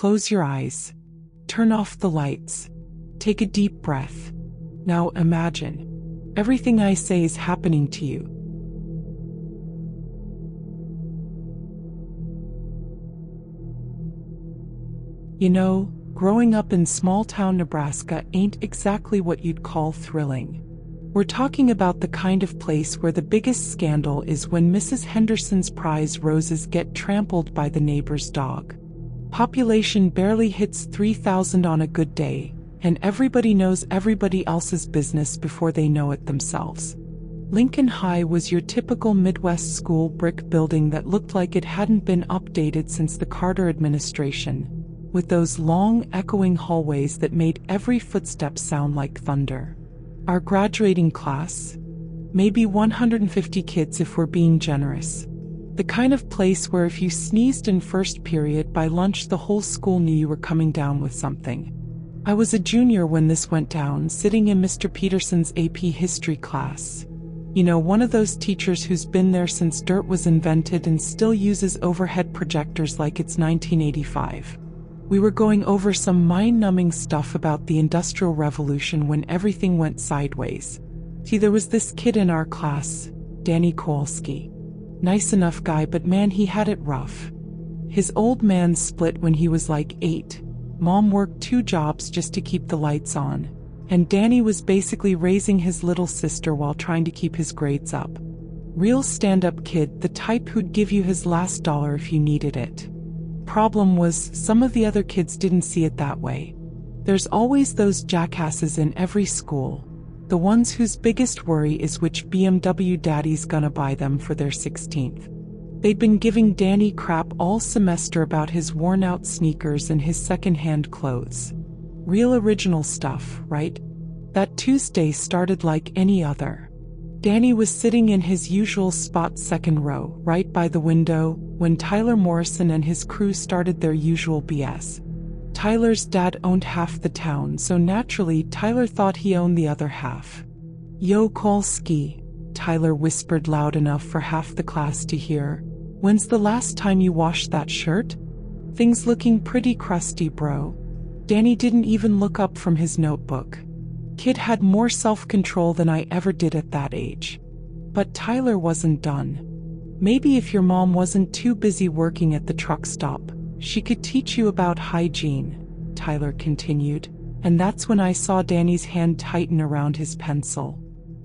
Close your eyes. Turn off the lights. Take a deep breath. Now imagine. Everything I say is happening to you. You know, growing up in small-town Nebraska ain't exactly what you'd call thrilling. We're talking about the kind of place where the biggest scandal is when Mrs. Henderson's prize roses get trampled by the neighbor's dog. Population barely hits 3,000 on a good day, and everybody knows everybody else's business before they know it themselves. Lincoln High was your typical Midwest school brick building that looked like it hadn't been updated since the Carter administration, with those long, echoing hallways that made every footstep sound like thunder. Our graduating class? Maybe 150 kids if we're being generous. The kind of place where if you sneezed in first period, by lunch the whole school knew you were coming down with something. I was a junior when this went down, sitting in Mr. Peterson's AP history class. You know, one of those teachers who's been there since dirt was invented and still uses overhead projectors like it's 1985. We were going over some mind-numbing stuff about the Industrial Revolution when everything went sideways. See, there was this kid in our class, Danny Kowalski. Nice enough guy, but man, he had it rough. His old man split when he was like 8. Mom worked 2 jobs just to keep the lights on. And Danny was basically raising his little sister while trying to keep his grades up. Real stand-up kid, the type who'd give you his last dollar if you needed it. Problem was, some of the other kids didn't see it that way. There's always those jackasses in every school. The ones whose biggest worry is which BMW daddy's gonna buy them for their 16th. They'd been giving Danny crap all semester about his worn-out sneakers and his second-hand clothes. Real original stuff, right? That Tuesday started like any other. Danny was sitting in his usual spot, second row, right by the window, when Tyler Morrison and his crew started their usual BS. Tyler's dad owned half the town, so naturally Tyler thought he owned the other half. "Yo, Kowalski," Tyler whispered loud enough for half the class to hear. "When's the last time you washed that shirt? Things looking pretty crusty, bro." Danny didn't even look up from his notebook. Kid had more self-control than I ever did at that age. But Tyler wasn't done. "Maybe if your mom wasn't too busy working at the truck stop, she could teach you about hygiene," Tyler continued, and that's when I saw Danny's hand tighten around his pencil.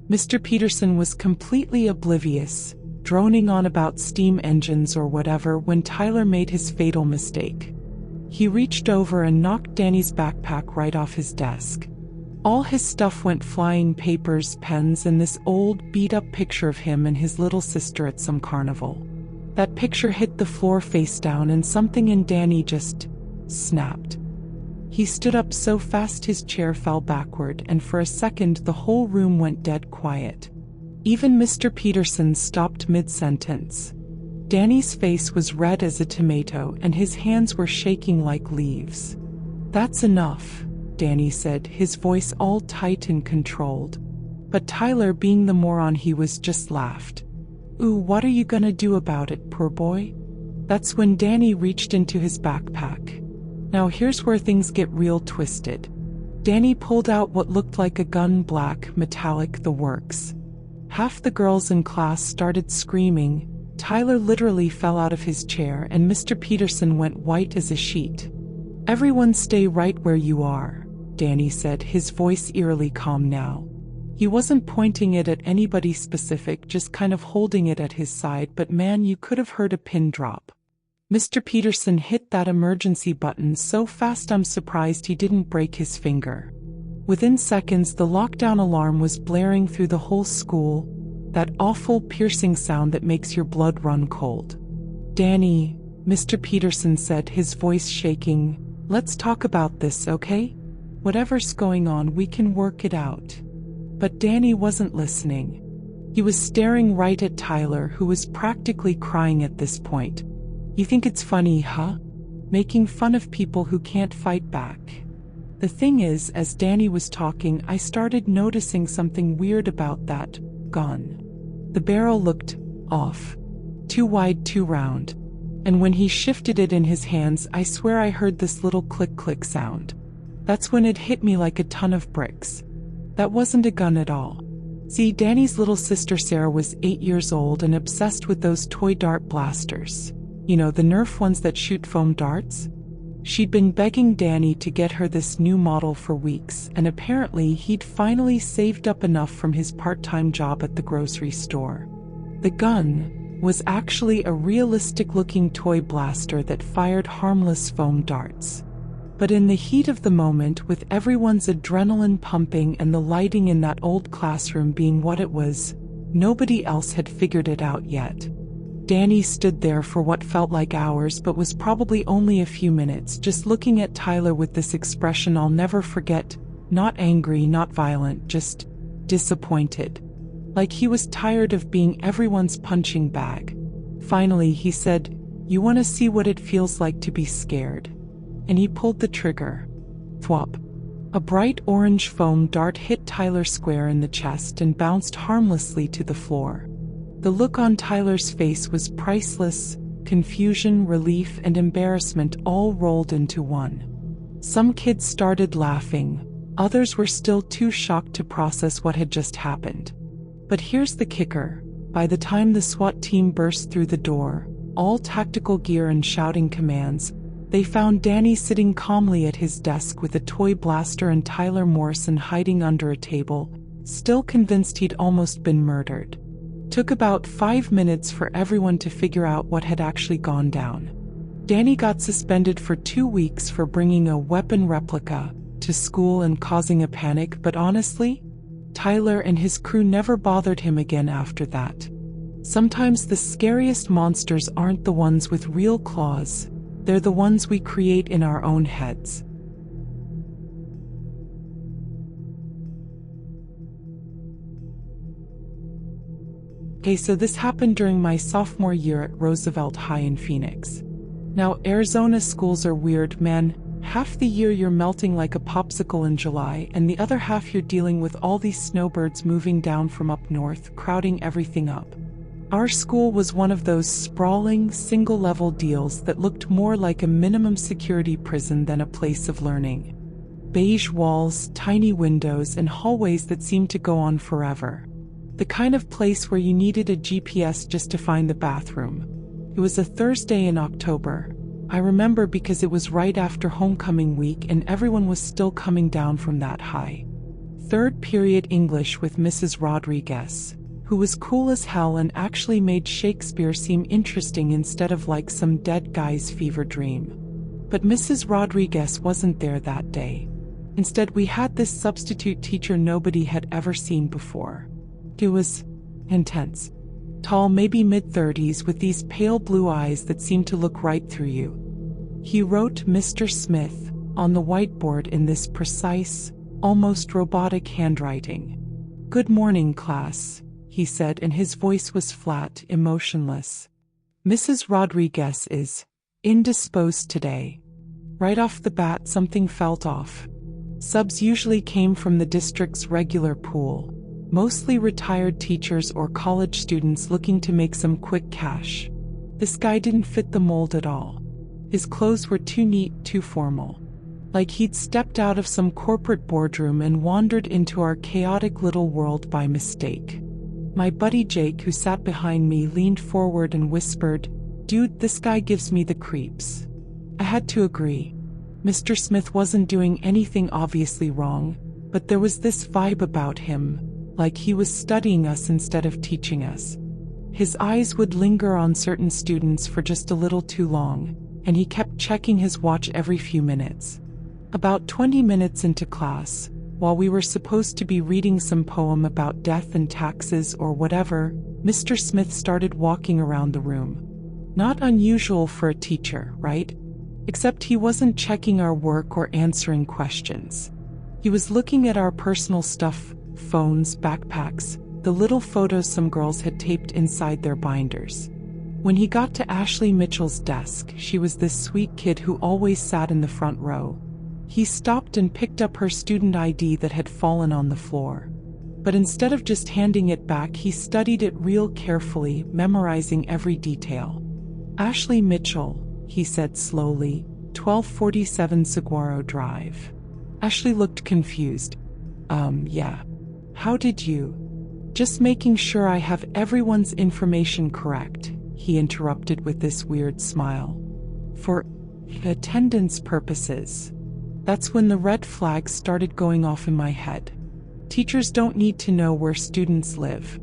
Mr. Peterson was completely oblivious, droning on about steam engines or whatever, when Tyler made his fatal mistake. He reached over and knocked Danny's backpack right off his desk. All his stuff went flying: papers, pens, and this old, beat-up picture of him and his little sister at some carnival. That picture hit the floor face down and something in Danny just snapped. He stood up so fast his chair fell backward, and for a second the whole room went dead quiet. Even Mr. Peterson stopped mid-sentence. Danny's face was red as a tomato and his hands were shaking like leaves. "That's enough," Danny said, his voice all tight and controlled. But Tyler, being the moron he was, just laughed. "Ooh, what are you gonna do about it, poor boy?" That's when Danny reached into his backpack. Now here's where things get real twisted. Danny pulled out what looked like a gun, black, metallic, the works. Half the girls in class started screaming. Tyler literally fell out of his chair and Mr. Peterson went white as a sheet. "Everyone stay right where you are," Danny said, his voice eerily calm now. He wasn't pointing it at anybody specific, just kind of holding it at his side, but man, you could have heard a pin drop. Mr. Peterson hit that emergency button so fast I'm surprised he didn't break his finger. Within seconds, the lockdown alarm was blaring through the whole school, that awful piercing sound that makes your blood run cold. "Danny," Mr. Peterson said, his voice shaking, "let's talk about this, okay? Whatever's going on, we can work it out." But Danny wasn't listening. He was staring right at Tyler, who was practically crying at this point. "You think it's funny, huh? Making fun of people who can't fight back." The thing is, as Danny was talking, I started noticing something weird about that gun. The barrel looked off. Too wide, too round. And when he shifted it in his hands, I swear I heard this little click-click sound. That's when it hit me like a ton of bricks. That wasn't a gun at all. See, Danny's little sister Sarah was 8 years old and obsessed with those toy dart blasters. You know, the Nerf ones that shoot foam darts? She'd been begging Danny to get her this new model for weeks, and apparently he'd finally saved up enough from his part-time job at the grocery store. The gun was actually a realistic-looking toy blaster that fired harmless foam darts. But in the heat of the moment, with everyone's adrenaline pumping and the lighting in that old classroom being what it was, nobody else had figured it out yet. Danny stood there for what felt like hours but was probably only a few minutes, just looking at Tyler with this expression I'll never forget, not angry, not violent, just disappointed. Like he was tired of being everyone's punching bag. Finally, he said, "You want to see what it feels like to be scared?" And he pulled the trigger. Thwop. A bright orange foam dart hit Tyler square in the chest and bounced harmlessly to the floor. The look on Tyler's face was priceless, confusion, relief, and embarrassment all rolled into one. Some kids started laughing, others were still too shocked to process what had just happened. But here's the kicker. By the time the SWAT team burst through the door, all tactical gear and shouting commands, they found Danny sitting calmly at his desk with a toy blaster and Tyler Morrison hiding under a table, still convinced he'd almost been murdered. Took about 5 minutes for everyone to figure out what had actually gone down. Danny got suspended for 2 weeks for bringing a weapon replica to school and causing a panic, but honestly, Tyler and his crew never bothered him again after that. Sometimes the scariest monsters aren't the ones with real claws, they're the ones we create in our own heads. Okay, so this happened during my sophomore year at Roosevelt High in Phoenix. Now, Arizona schools are weird, man. Half the year you're melting like a popsicle in July, and the other half you're dealing with all these snowbirds moving down from up north, crowding everything up. Our school was one of those sprawling, single-level deals that looked more like a minimum security prison than a place of learning. Beige walls, tiny windows, and hallways that seemed to go on forever. The kind of place where you needed a GPS just to find the bathroom. It was a Thursday in October. I remember because it was right after homecoming week and everyone was still coming down from that high. Third period English with Mrs. Rodriguez, who was cool as hell and actually made Shakespeare seem interesting instead of like some dead guy's fever dream. But Mrs. Rodriguez wasn't there that day. Instead, we had this substitute teacher nobody had ever seen before. He was intense. Tall, maybe mid-30s, with these pale blue eyes that seemed to look right through you. He wrote Mr. Smith on the whiteboard in this precise, almost robotic handwriting. "Good morning, class," he said, and his voice was flat, emotionless. "Mrs. Rodriguez is indisposed today." Right off the bat, something felt off. Subs usually came from the district's regular pool. Mostly retired teachers or college students looking to make some quick cash. This guy didn't fit the mold at all. His clothes were too neat, too formal. Like he'd stepped out of some corporate boardroom and wandered into our chaotic little world by mistake. My buddy Jake, who sat behind me, leaned forward and whispered, "Dude, this guy gives me the creeps." I had to agree. Mr. Smith wasn't doing anything obviously wrong, but there was this vibe about him, like he was studying us instead of teaching us. His eyes would linger on certain students for just a little too long, and he kept checking his watch every few minutes. About 20 minutes into class, while we were supposed to be reading some poem about death and taxes or whatever, Mr. Smith started walking around the room. Not unusual for a teacher, right? Except he wasn't checking our work or answering questions. He was looking at our personal stuff, phones, backpacks, the little photos some girls had taped inside their binders. When he got to Ashley Mitchell's desk, she was this sweet kid who always sat in the front row. He stopped and picked up her student ID that had fallen on the floor. But instead of just handing it back, he studied it real carefully, memorizing every detail. Ashley Mitchell, he said slowly, 1247 Saguaro Drive. Ashley looked confused. Yeah. How did you? Just making sure I have everyone's information correct, he interrupted with this weird smile. For attendance purposes. That's when the red flags started going off in my head. Teachers don't need to know where students live.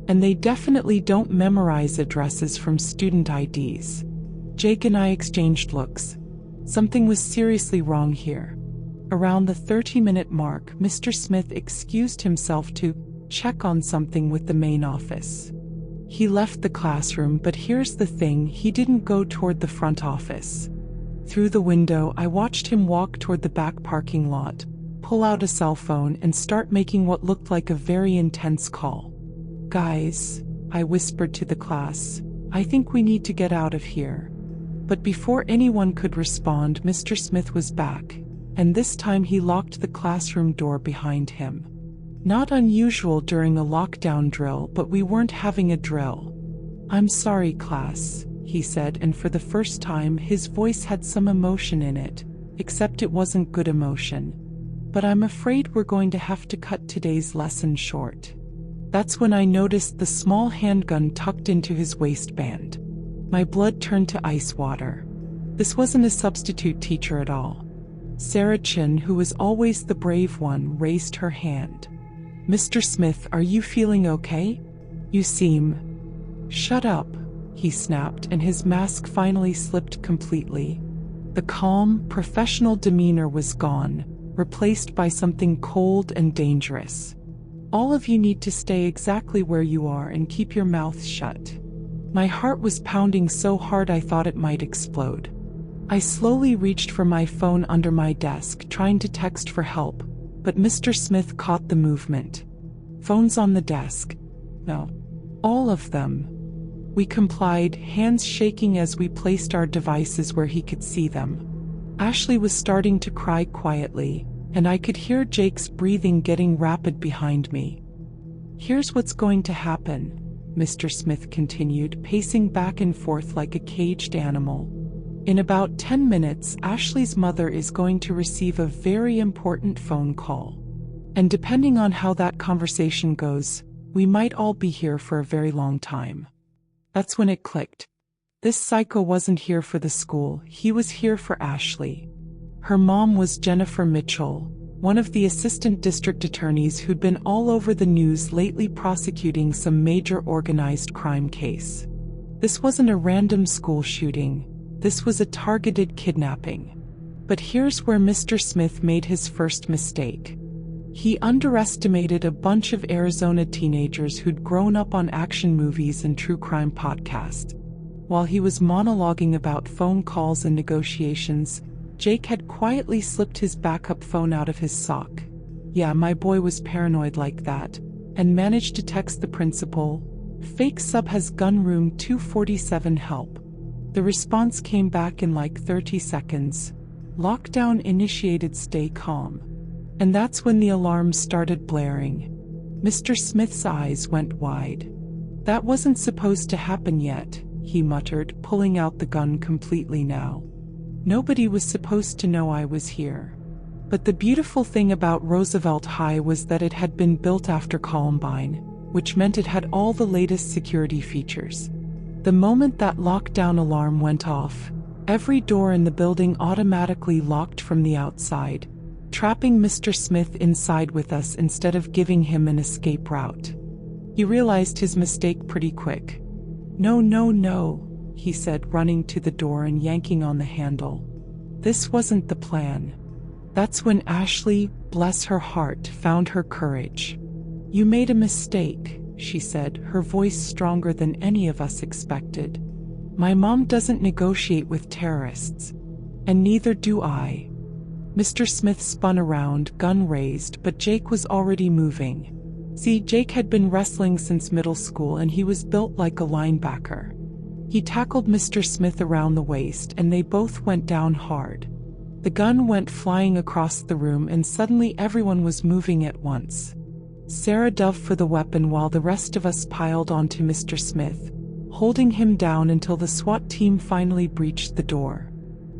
And they definitely don't memorize addresses from student IDs. Jake and I exchanged looks. Something was seriously wrong here. Around the 30-minute mark, Mr. Smith excused himself to check on something with the main office. He left the classroom, but here's the thing, he didn't go toward the front office. Through the window, I watched him walk toward the back parking lot, pull out a cell phone, and start making what looked like a very intense call. Guys, I whispered to the class, I think we need to get out of here. But before anyone could respond, Mr. Smith was back, and this time he locked the classroom door behind him. Not unusual during a lockdown drill, but we weren't having a drill. I'm sorry, class, he said, and for the first time his voice had some emotion in it, except it wasn't good emotion. But I'm afraid we're going to have to cut today's lesson short. That's when I noticed the small handgun tucked into his waistband. My blood turned to ice water. This wasn't a substitute teacher at all. Sarah Chin, who was always the brave one, raised her hand. Mr. Smith, are you feeling okay? You seem... Shut up, he snapped, and his mask finally slipped completely. The calm, professional demeanor was gone, replaced by something cold and dangerous. All of you need to stay exactly where you are and keep your mouths shut. My heart was pounding so hard I thought it might explode. I slowly reached for my phone under my desk, trying to text for help, but Mr. Smith caught the movement. Phones on the desk. No. All of them. We complied, hands shaking as we placed our devices where he could see them. Ashley was starting to cry quietly, and I could hear Jake's breathing getting rapid behind me. Here's what's going to happen, Mr. Smith continued, pacing back and forth like a caged animal. In about 10 minutes, Ashley's mother is going to receive a very important phone call. And depending on how that conversation goes, we might all be here for a very long time. That's when it clicked. This psycho wasn't here for the school, he was here for Ashley. Her mom was Jennifer Mitchell, one of the assistant district attorneys who'd been all over the news lately prosecuting some major organized crime case. This wasn't a random school shooting. This was a targeted kidnapping. But here's where Mr. Smith made his first mistake. He underestimated a bunch of Arizona teenagers who'd grown up on action movies and true crime podcasts. While he was monologuing about phone calls and negotiations, Jake had quietly slipped his backup phone out of his sock. Yeah, my boy was paranoid like that, and managed to text the principal, "Fake sub has gun room 247 help." The response came back in like 30 seconds. Lockdown initiated, stay calm. And that's when the alarm started blaring. Mr. Smith's eyes went wide. That wasn't supposed to happen yet, he muttered, pulling out the gun completely now. Nobody was supposed to know I was here. But the beautiful thing about Roosevelt High was that it had been built after Columbine, which meant it had all the latest security features. The moment that lockdown alarm went off, every door in the building automatically locked from the outside, trapping Mr. Smith inside with us instead of giving him an escape route. He realized his mistake pretty quick. No, he said, running to the door and yanking on the handle. This wasn't the plan. That's when Ashley, bless her heart, found her courage. You made a mistake, she said, her voice stronger than any of us expected. My mom doesn't negotiate with terrorists. And neither do I. Mr. Smith spun around, gun raised, but Jake was already moving. See, Jake had been wrestling since middle school and he was built like a linebacker. He tackled Mr. Smith around the waist and they both went down hard. The gun went flying across the room and suddenly everyone was moving at once. Sarah dove for the weapon while the rest of us piled onto Mr. Smith, holding him down until the SWAT team finally breached the door.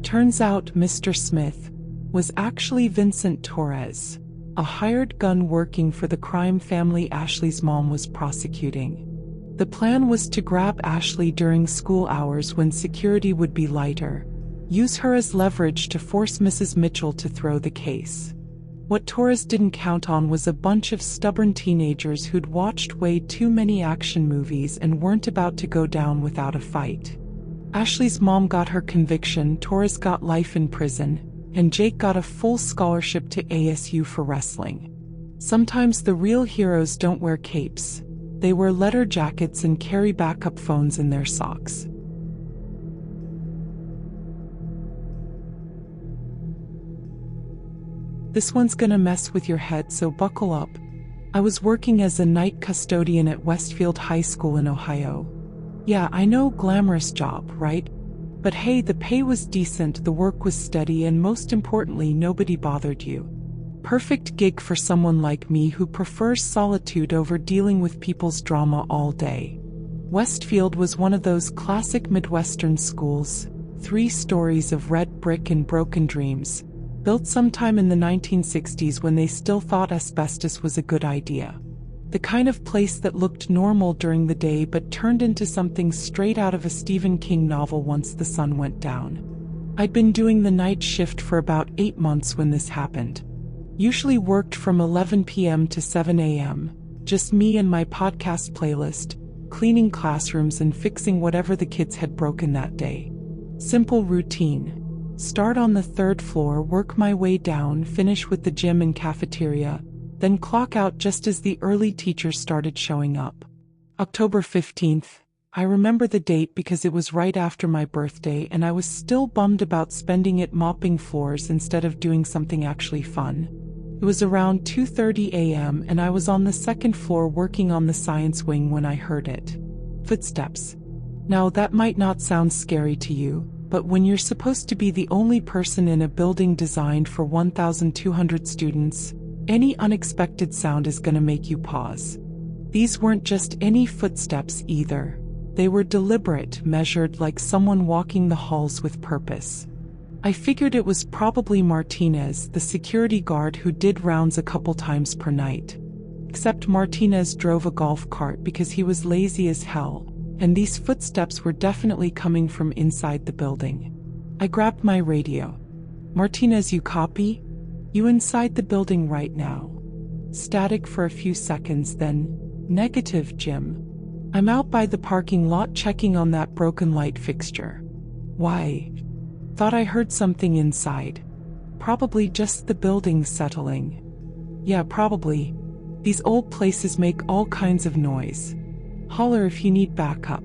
Turns out Mr. Smith was actually Vincent Torres, a hired gun working for the crime family Ashley's mom was prosecuting. The plan was to grab Ashley during school hours when security would be lighter, use her as leverage to force Mrs. Mitchell to throw the case. What Torres didn't count on was a bunch of stubborn teenagers who'd watched way too many action movies and weren't about to go down without a fight. Ashley's mom got her conviction, Torres got life in prison, and Jake got a full scholarship to ASU for wrestling. Sometimes the real heroes don't wear capes. They wear leather jackets and carry backup phones in their socks. This one's gonna mess with your head, so buckle up. I was working as a night custodian at Westfield High School in Ohio. Yeah, I know, glamorous job, right? But hey, the pay was decent, the work was steady, and most importantly, nobody bothered you. Perfect gig for someone like me who prefers solitude over dealing with people's drama all day. Westfield was one of those classic Midwestern schools, 3 stories of red brick and broken dreams, built sometime in the 1960s when they still thought asbestos was a good idea. The kind of place that looked normal during the day but turned into something straight out of a Stephen King novel once the sun went down. I'd been doing the night shift for about 8 months when this happened. Usually worked from 11 p.m. to 7 a.m., just me and my podcast playlist, cleaning classrooms and fixing whatever the kids had broken that day. Simple routine. Start on the 3rd floor, work my way down, finish with the gym and cafeteria, then clock out just as the early teachers started showing up. October 15th. I remember the date because it was right after my birthday and I was still bummed about spending it mopping floors instead of doing something actually fun. It was around 2:30 a.m. and I was on the 2nd floor working on the science wing when I heard it. Footsteps. Now that might not sound scary to you, but when you're supposed to be the only person in a building designed for 1,200 students, any unexpected sound is gonna make you pause. These weren't just any footsteps either. They were deliberate, measured, like someone walking the halls with purpose. I figured it was probably Martinez, the security guard who did rounds a couple times per night. Except Martinez drove a golf cart because he was lazy as hell, and these footsteps were definitely coming from inside the building. I grabbed my radio. Martinez, you copy? You inside the building right now? Static for a few seconds, then, negative, Jim. I'm out by the parking lot checking on that broken light fixture. Why? Thought I heard something inside. Probably just the building settling. Yeah, probably. These old places make all kinds of noise. Holler if you need backup.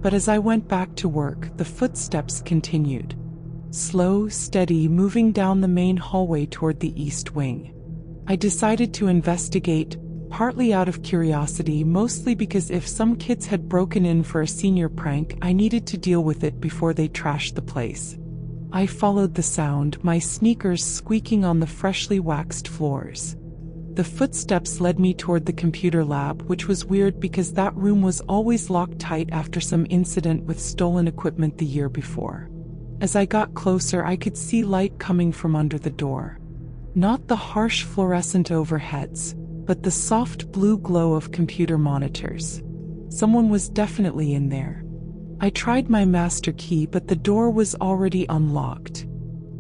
But as I went back to work, the footsteps continued. Slow, steady, moving down the main hallway toward the east wing. I decided to investigate, partly out of curiosity, mostly because if some kids had broken in for a senior prank, I needed to deal with it before they trashed the place. I followed the sound, my sneakers squeaking on the freshly waxed floors. The footsteps led me toward the computer lab, which was weird because that room was always locked tight after some incident with stolen equipment the year before. As I got closer, I could see light coming from under the door. Not the harsh fluorescent overheads, but the soft blue glow of computer monitors. Someone was definitely in there. I tried my master key, but the door was already unlocked.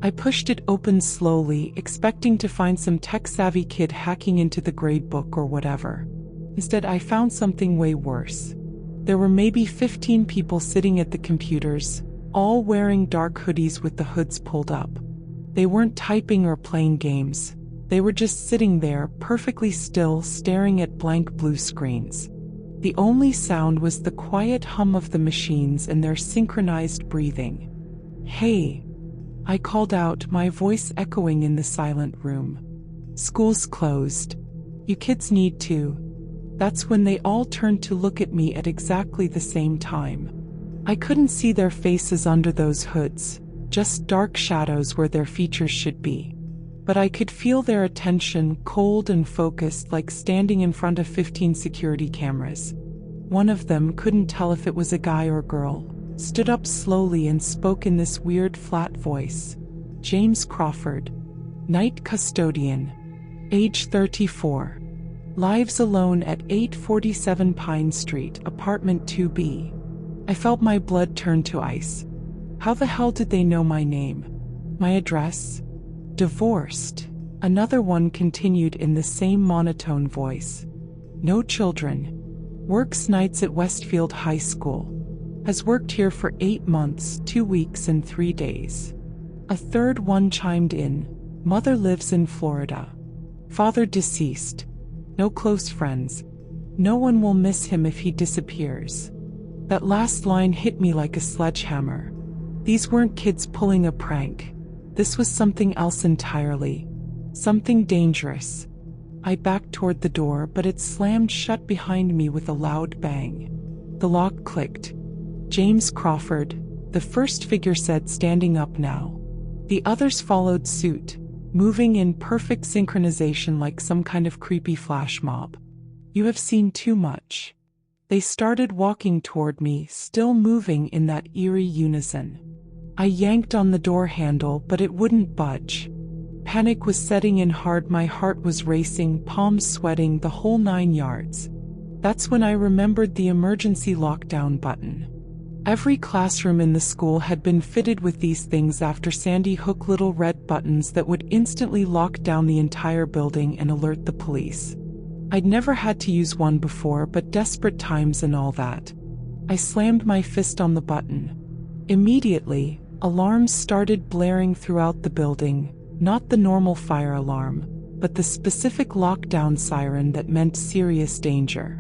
I pushed it open slowly, expecting to find some tech-savvy kid hacking into the grade book or whatever. Instead, I found something way worse. There were maybe 15 people sitting at the computers, all wearing dark hoodies with the hoods pulled up. They weren't typing or playing games. They were just sitting there, perfectly still, staring at blank blue screens. The only sound was the quiet hum of the machines and their synchronized breathing. Hey, I called out, my voice echoing in the silent room. School's closed. You kids need to. That's when they all turned to look at me at exactly the same time. I couldn't see their faces under those hoods, just dark shadows where their features should be. But I could feel their attention, cold and focused, like standing in front of 15 security cameras. One of them, couldn't tell if it was a guy or girl, stood up slowly and spoke in this weird flat voice. James Crawford, night custodian, age 34. Lives alone at 847 Pine Street, apartment 2B. I felt my blood turn to ice. How the hell did they know my name? My address? Divorced. Another one continued in the same monotone voice. No children. Works nights at Westfield High School. Has worked here for 8 months, 2 weeks and 3 days. A third one chimed in. Mother lives in Florida. Father deceased. No close friends. No one will miss him if he disappears. That last line hit me like a sledgehammer. These weren't kids pulling a prank. This was something else entirely. Something dangerous. I backed toward the door, but it slammed shut behind me with a loud bang. The lock clicked. James Crawford, the first figure said, standing up now. The others followed suit, moving in perfect synchronization like some kind of creepy flash mob. You have seen too much. They started walking toward me, still moving in that eerie unison. I yanked on the door handle, but it wouldn't budge. Panic was setting in hard, my heart was racing, palms sweating, the whole 9 yards. That's when I remembered the emergency lockdown button. Every classroom in the school had been fitted with these things after Sandy Hook, little red buttons that would instantly lock down the entire building and alert the police. I'd never had to use one before, but desperate times and all that. I slammed my fist on the button. Immediately, alarms started blaring throughout the building, not the normal fire alarm, but the specific lockdown siren that meant serious danger.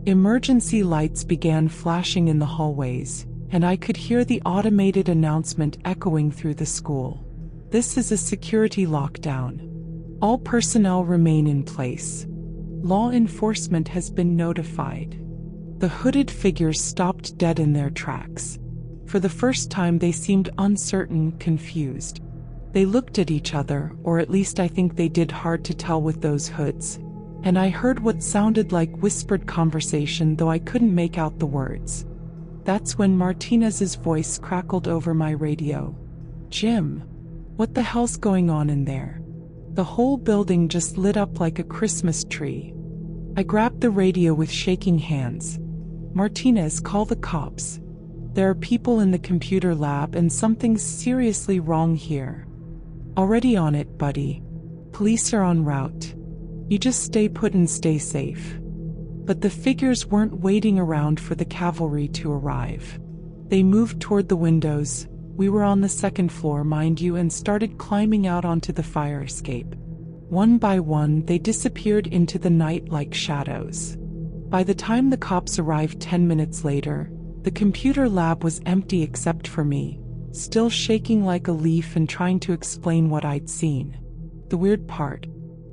Emergency lights began flashing in the hallways, and I could hear the automated announcement echoing through the school. This is a security lockdown. All personnel remain in place. Law enforcement has been notified. The hooded figures stopped dead in their tracks. For the first time they seemed uncertain, confused. They looked at each other, or at least I think they did, hard to tell with those hoods. And I heard what sounded like whispered conversation, though I couldn't make out the words. That's when Martinez's voice crackled over my radio. Jim, what the hell's going on in there? The whole building just lit up like a Christmas tree. I grabbed the radio with shaking hands. Martinez, call the cops. There are people in the computer lab and something's seriously wrong here. Already on it, buddy. Police are en route. You just stay put and stay safe. But the figures weren't waiting around for the cavalry to arrive. They moved toward the windows. We were on the second floor, mind you, and started climbing out onto the fire escape. One by one, they disappeared into the night like shadows. By the time the cops arrived 10 minutes later, the computer lab was empty except for me, still shaking like a leaf and trying to explain what I'd seen. The weird part,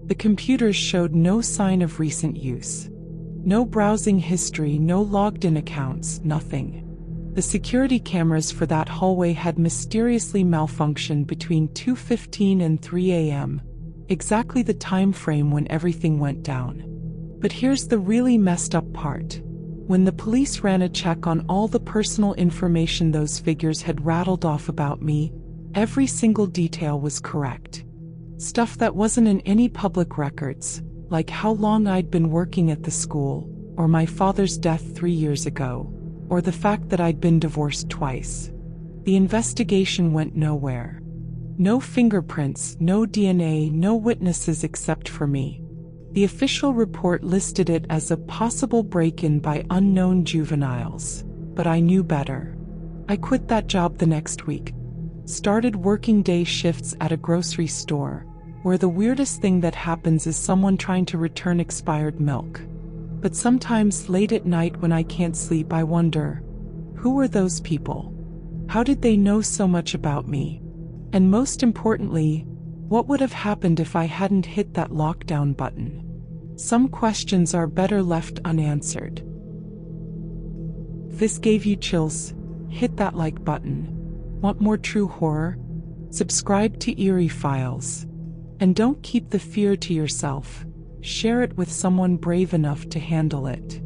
the computers showed no sign of recent use. No browsing history, no logged-in accounts, nothing. The security cameras for that hallway had mysteriously malfunctioned between 2:15 and 3 a.m., exactly the time frame when everything went down. But here's the really messed up part. When the police ran a check on all the personal information those figures had rattled off about me, every single detail was correct. Stuff that wasn't in any public records, like how long I'd been working at the school, or my father's death 3 years ago, or the fact that I'd been divorced twice. The investigation went nowhere. No fingerprints, no DNA, no witnesses except for me. The official report listed it as a possible break-in by unknown juveniles, but I knew better. I quit that job the next week. Started working day shifts at a grocery store, where the weirdest thing that happens is someone trying to return expired milk. But sometimes late at night when I can't sleep, I wonder, who were those people? How did they know so much about me? And most importantly, what would have happened if I hadn't hit that lockdown button? Some questions are better left unanswered. If this gave you chills, hit that like button. Want more true horror? Subscribe to Eerie Files. And don't keep the fear to yourself. Share it with someone brave enough to handle it.